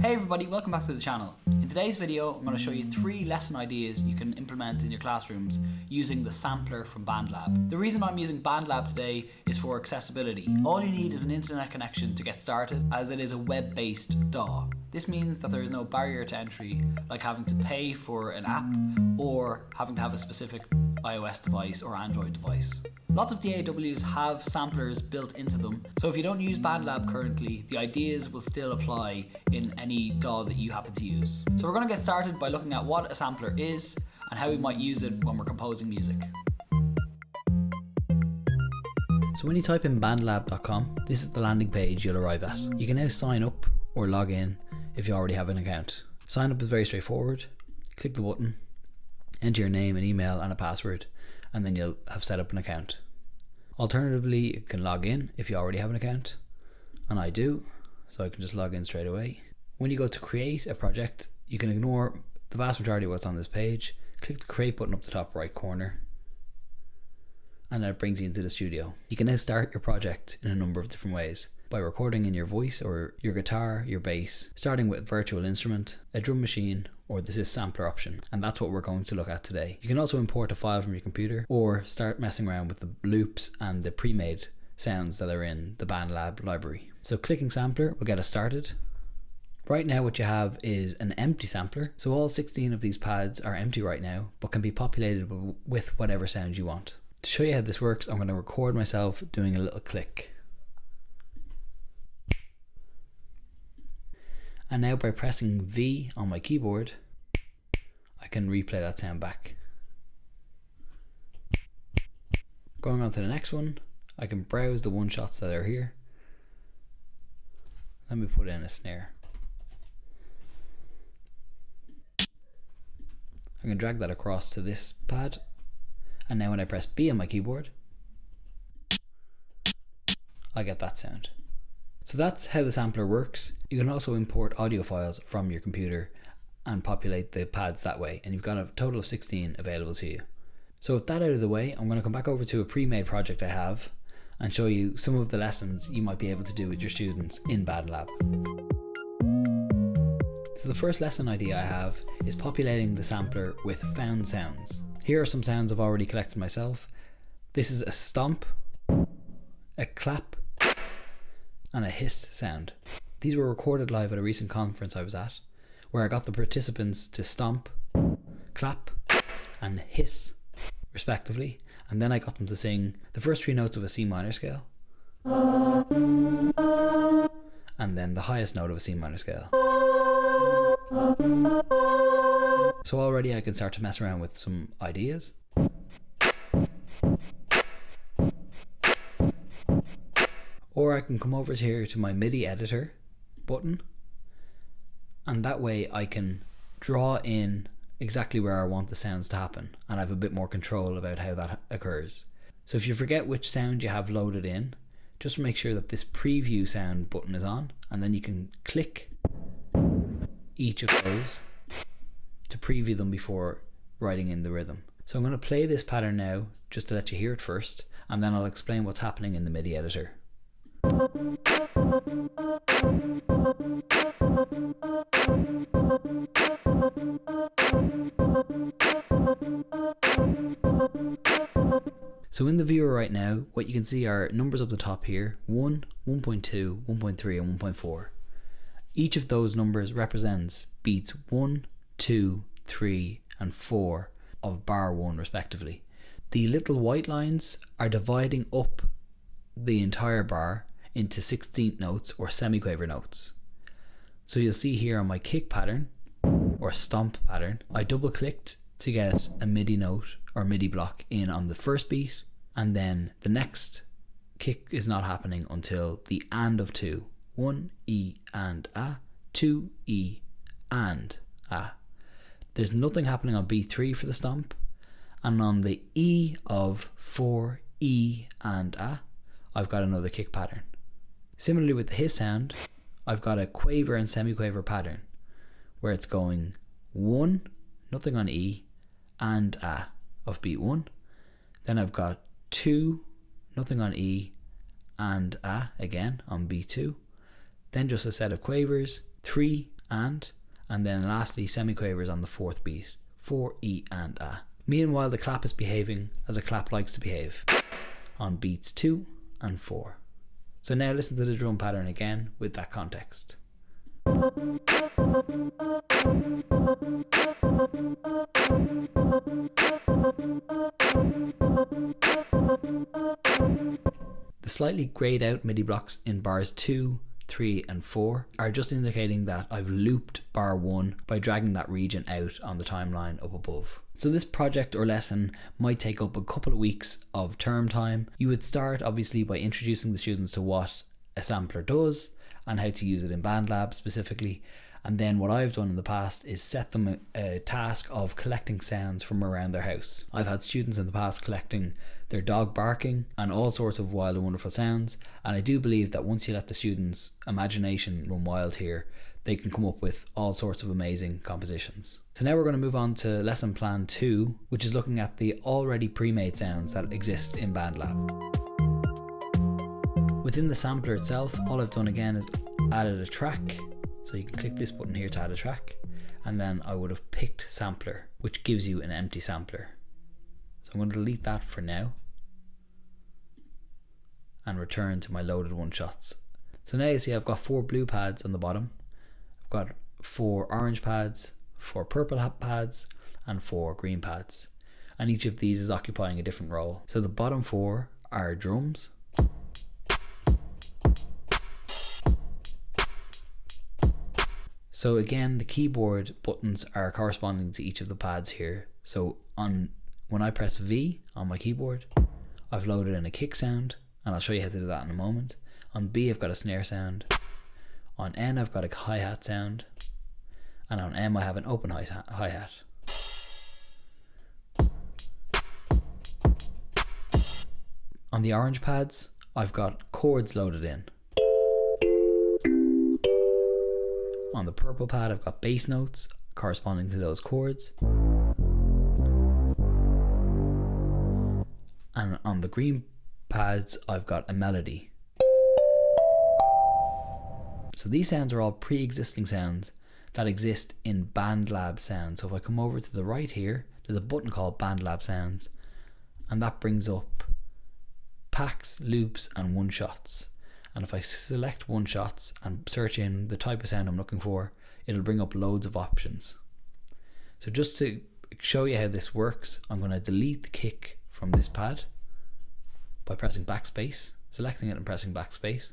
Hey everybody, welcome back to the channel. In today's video, I'm going to show you 3 lesson ideas you can implement in your classrooms using the sampler from Bandlab. The reason I'm using Bandlab today is for accessibility. All you need is an internet connection to get started, as it is a web-based DAW. This means that there is no barrier to entry, like having to pay for an app or having to have a specific iOS device or Android device. Lots of DAWs have samplers built into them, so if you don't use Bandlab currently, the ideas will still apply in any DAW that you happen to use. So we're going to get started by looking at what a sampler is and how we might use it when we're composing music. So when you type in bandlab.com, this is the landing page you'll arrive at. You can now sign up or log in if you already have an account. Sign up is very straightforward. Click the button, enter your name and email and a password, and then you'll have set up an account. Alternatively, you can log in if you already have an account, and I do, so I can just log in straight away. When you go to create a project, you can ignore the vast majority of what's on this page. Click the create button up the top right corner, and then it brings you into the studio. You can now start your project in a number of different ways. By recording in your voice or your guitar, your bass, starting with virtual instrument, a drum machine, or this is sampler option, and that's what we're going to look at today. You can also import a file from your computer or start messing around with the loops and the pre-made sounds that are in the Bandlab library. So clicking sampler will get us started. Right now what you have is an empty sampler, so all 16 of these pads are empty right now, but can be populated with whatever sound you want. To show you how this works, I'm going to record myself doing a little click. And now by pressing V on my keyboard, I can replay that sound back. Going on to the next one, I can browse the one shots that are here. Let me put in a snare. I can drag that across to this pad, and now when I press B on my keyboard, I get that sound. So that's how the sampler works. You can also import audio files from your computer and populate the pads that way, and you've got a total of 16 available to you. So with that out of the way, I'm going to come back over to a pre-made project I have and show you some of the lessons you might be able to do with your students in Bandlab. So the first lesson idea I have is populating the sampler with found sounds. Here are some sounds I've already collected myself. This is a stomp, a clap, and a hiss sound. These were recorded live at a recent conference I was at, where I got the participants to stomp, clap, and hiss, respectively, and then I got them to sing the first 3 notes of a C minor scale, and then the highest note of a C minor scale. So already I can start to mess around with some ideas. Or I can come over here to my MIDI editor button, and that way I can draw in exactly where I want the sounds to happen, and I have a bit more control about how that occurs. So if you forget which sound you have loaded in, just make sure that this preview sound button is on, and then you can click each of those to preview them before writing in the rhythm. So I'm going to play this pattern now just to let you hear it first, and then I'll explain what's happening in the MIDI editor. So in the viewer right now, what you can see are numbers up the top here: 1, 1.2, 1.3 and 1.4. Each of those numbers represents beats 1, 2, 3 and 4 of bar 1 respectively. The little white lines are dividing up the entire bar into 16th notes or semiquaver notes. So you'll see here on my kick pattern or stomp pattern, I double clicked to get a MIDI note or MIDI block in on the first beat, and then the next kick is not happening until the and of 2. 1 E and A, 2 E and A. There's nothing happening on beat 3 for the stomp, and on the E of 4 E and A, I've got another kick pattern. Similarly with the hiss sound, I've got a quaver and semiquaver pattern where it's going 1, nothing on E, and A of beat 1. Then I've got 2, nothing on E, and A again on beat 2. Then just a set of quavers, 3 and then lastly semiquavers on the fourth beat for E and A. Meanwhile, the clap is behaving as a clap likes to behave on beats 2 and 4. So now listen to the drum pattern again with that context. The slightly grayed out MIDI blocks in bars 2, 3 and 4 are just indicating that I've looped bar 1 by dragging that region out on the timeline up above. So this project or lesson might take up a couple of weeks of term time. You would start obviously by introducing the students to what a sampler does and how to use it in Bandlab specifically. And then what I've done in the past is set them a task of collecting sounds from around their house. I've had students in the past collecting their dog barking and all sorts of wild and wonderful sounds, and I do believe that once you let the students' imagination run wild here, they can come up with all sorts of amazing compositions. So now we're going to move on to lesson plan 2, which is looking at the already pre-made sounds that exist in Bandlab. Within the sampler itself, all I've done again is added a track. So you can click this button here to add a track, and then I would have picked sampler, which gives you an empty sampler. So I'm going to delete that for now and return to my loaded one shots. So now you see I've got 4 blue pads on the bottom, I've got 4 orange pads, 4 purple pads and 4 green pads, and each of these is occupying a different role. So the bottom 4 are drums, so again the keyboard buttons are corresponding to each of the pads here. So when I press V on my keyboard, I've loaded in a kick sound, and I'll show you how to do that in a moment. On B I've got a snare sound, on N I've got a hi-hat sound, and on M I have an open hi-hat. On the orange pads I've got chords loaded in. On the purple pad I've got bass notes corresponding to those chords, and on the green pads I've got a melody. So these sounds are all pre-existing sounds that exist in Bandlab sounds. So if I come over to the right here, there's a button called Bandlab sounds, and that brings up packs, loops and one shots. And if I select one shots and search in the type of sound I'm looking for, it'll bring up loads of options. So just to show you how this works, I'm going to delete the kick from this pad by pressing backspace, selecting it and pressing backspace,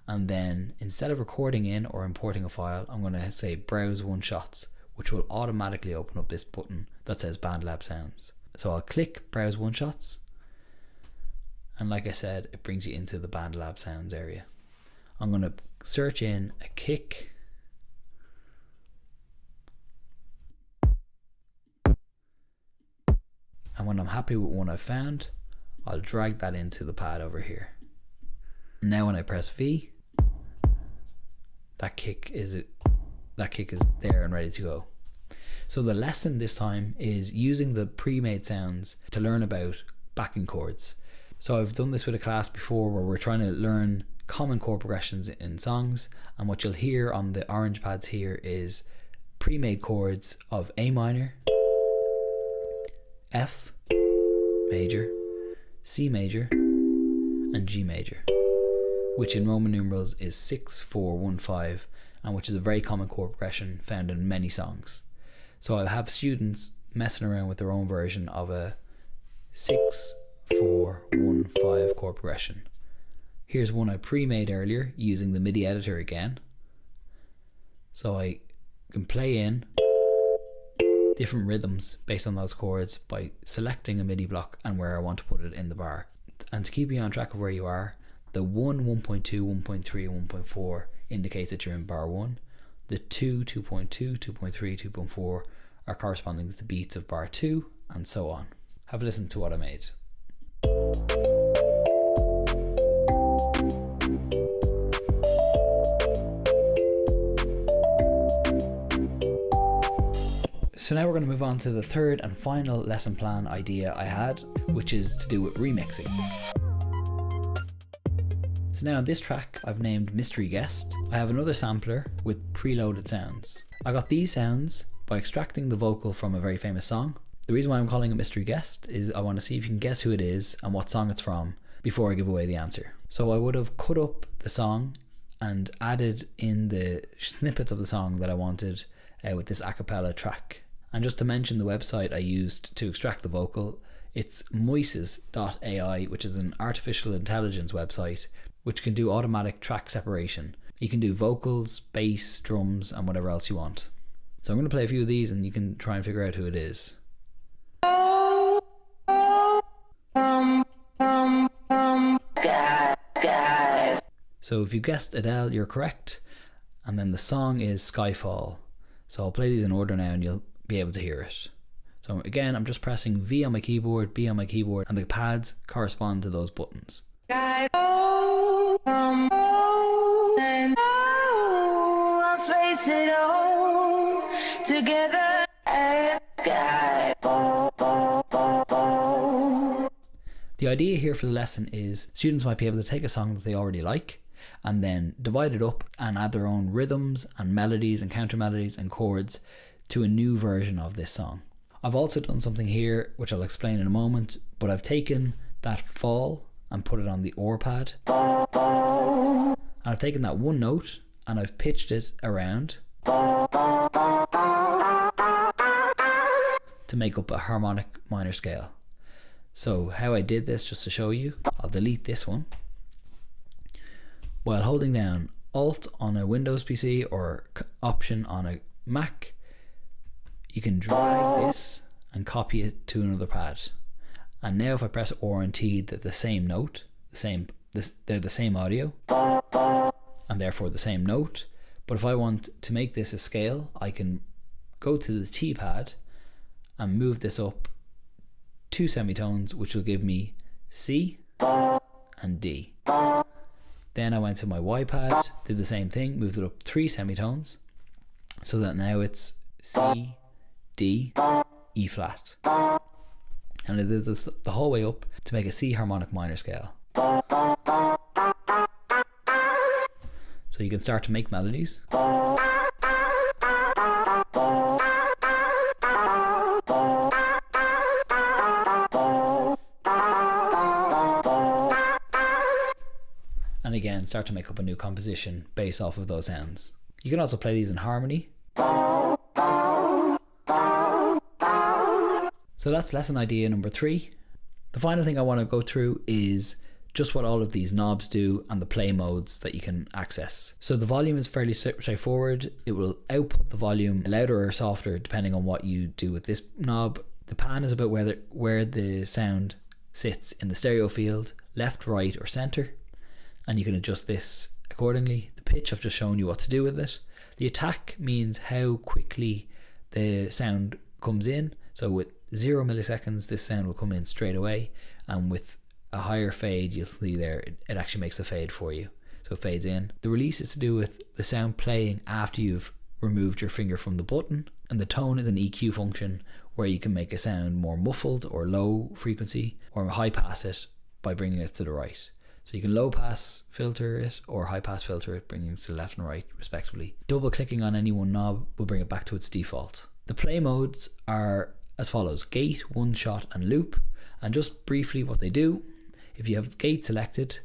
and then instead of recording in or importing a file, I'm going to say browse one shots, which will automatically open up this button that says Bandlab sounds. So I'll click browse one shots, and like I said, it brings you into the Bandlab sounds area. I'm going to search in a kick, and when I'm happy with one I've found, I'll drag that into the pad over here. Now when I press V, that kick is there and ready to go. So the lesson this time is using the pre-made sounds to learn about backing chords. So I've done this with a class before where we're trying to learn common chord progressions in songs, and what you'll hear on the orange pads here is pre-made chords of A minor, F major, C major and G major, which in Roman numerals is 6, 4, 1, 5, and which is a very common chord progression found in many songs. So I have students messing around with their own version of a 6, 4, 1, 5 chord progression. Here's one I pre-made earlier using the MIDI editor again. So I can play in different rhythms based on those chords by selecting a MIDI block and where I want to put it in the bar. And to keep you on track of where you are, the 1, 1.2, 1.3 and 1.4 indicates that you're in bar 1. The 2, 2.2, 2.3, 2.4 are corresponding to the beats of bar 2, and so on. Have a listen to what I made. So now we're going to move on to the third and final lesson plan idea I had, which is to do with remixing. So now on this track I've named Mystery Guest. I have another sampler with preloaded sounds. I got these sounds by extracting the vocal from a very famous song. The reason why I'm calling it Mystery Guest is I want to see if you can guess who it is and what song it's from before I give away the answer. So I would have cut up the song and added in the snippets of the song that I wanted with this a cappella track. And just to mention the website I used to extract the vocal, it's moises.ai, which is an artificial intelligence website which can do automatic track separation. You can do vocals, bass, drums, and whatever else you want. So I'm going to play a few of these and you can try and figure out who it is. So if you guessed Adele, you're correct. And then the song is Skyfall. So I'll play these in order now and you'll be able to hear it. So again, I'm just pressing V on my keyboard, B on my keyboard, and the pads correspond to those buttons. The idea here for the lesson is students might be able to take a song that they already like and then divide it up and add their own rhythms and melodies and counter melodies and chords to a new version of this song. I've also done something here which I'll explain in a moment, but I've taken that fall and put it on the or pad. And I've taken that one note and I've pitched it around to make up a harmonic minor scale. So how I did this, just to show you, I'll delete this one. While holding down Alt on a Windows PC or Option on a Mac, you can drag this and copy it to another pad. And now if I press R and T, they're the same note, they're the same audio, and therefore the same note. But if I want to make this a scale, I can go to the T pad and move this up 2 semitones, which will give me C and D. Then I went to my Y pad, did the same thing, moved it up 3 semitones, so that now it's C, D, E flat. And I did this the whole way up to make a C harmonic minor scale. So you can start to make melodies. And again, start to make up a new composition based off of those sounds. You can also play these in harmony. So that's lesson idea number 3. The final thing I want to go through is just what all of these knobs do and the play modes that you can access. So the volume is fairly straightforward. It will output the volume louder or softer depending on what you do with this knob. The pan is about where the sound sits in the stereo field, left, right, or center. And you can adjust this accordingly. The pitch, I've just shown you what to do with it. The attack means how quickly the sound comes in. So with 0 milliseconds, this sound will come in straight away. And with a higher fade, you'll see there, it actually makes a fade for you. So it fades in. The release is to do with the sound playing after you've removed your finger from the button. And the tone is an EQ function where you can make a sound more muffled or low frequency, or high pass it by bringing it to the right. So you can low pass filter it or high pass filter it, bringing it to the left and right respectively. Double clicking on any one knob will bring it back to its default. The play modes are as follows: gate, one shot, and loop. And just briefly what they do, if you have gate selected,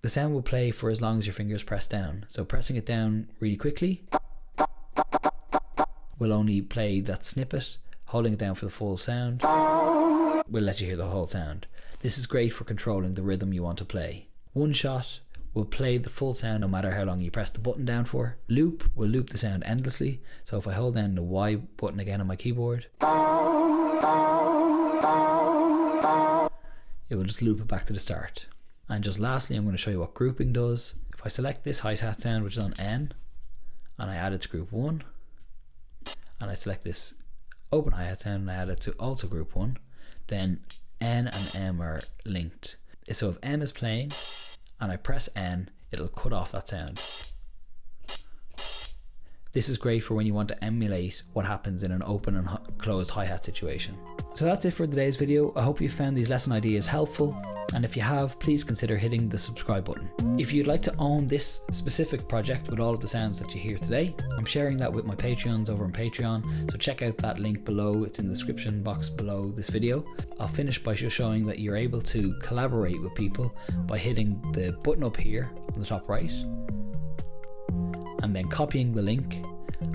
the sound will play for as long as your fingers press down. So pressing it down really quickly will only play that snippet. Holding it down for the full sound will let you hear the whole sound. This is great for controlling the rhythm you want to play. One shot will play the full sound no matter how long you press the button down for. Loop will loop the sound endlessly. So if I hold down the Y button again on my keyboard, it will just loop it back to the start. And just lastly, I'm going to show you what grouping does. If I select this hi-hat sound, which is on N, and I add it to group 1, and I select this open hi-hat sound and I add it to also group 1, then N and M are linked. So if M is playing and I press N, it'll cut off that sound. This is great for when you want to emulate what happens in an open and closed hi-hat situation. So that's it for today's video. I hope you found these lesson ideas helpful. And if you have, please consider hitting the subscribe button. If you'd like to own this specific project with all of the sounds that you hear today, I'm sharing that with my Patreons over on Patreon, so check out that link below. It's in the description box below this video. I'll finish by just showing that you're able to collaborate with people by hitting the button up here on the top right, and then copying the link,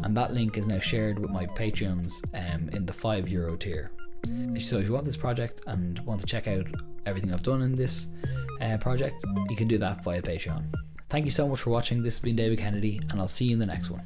and that link is now shared with my Patreons in the €5 tier. So if you want this project and want to check out everything I've done in this project, you can do that via Patreon. Thank you so much for watching. This has been David Kennedy, and I'll see you in the next one.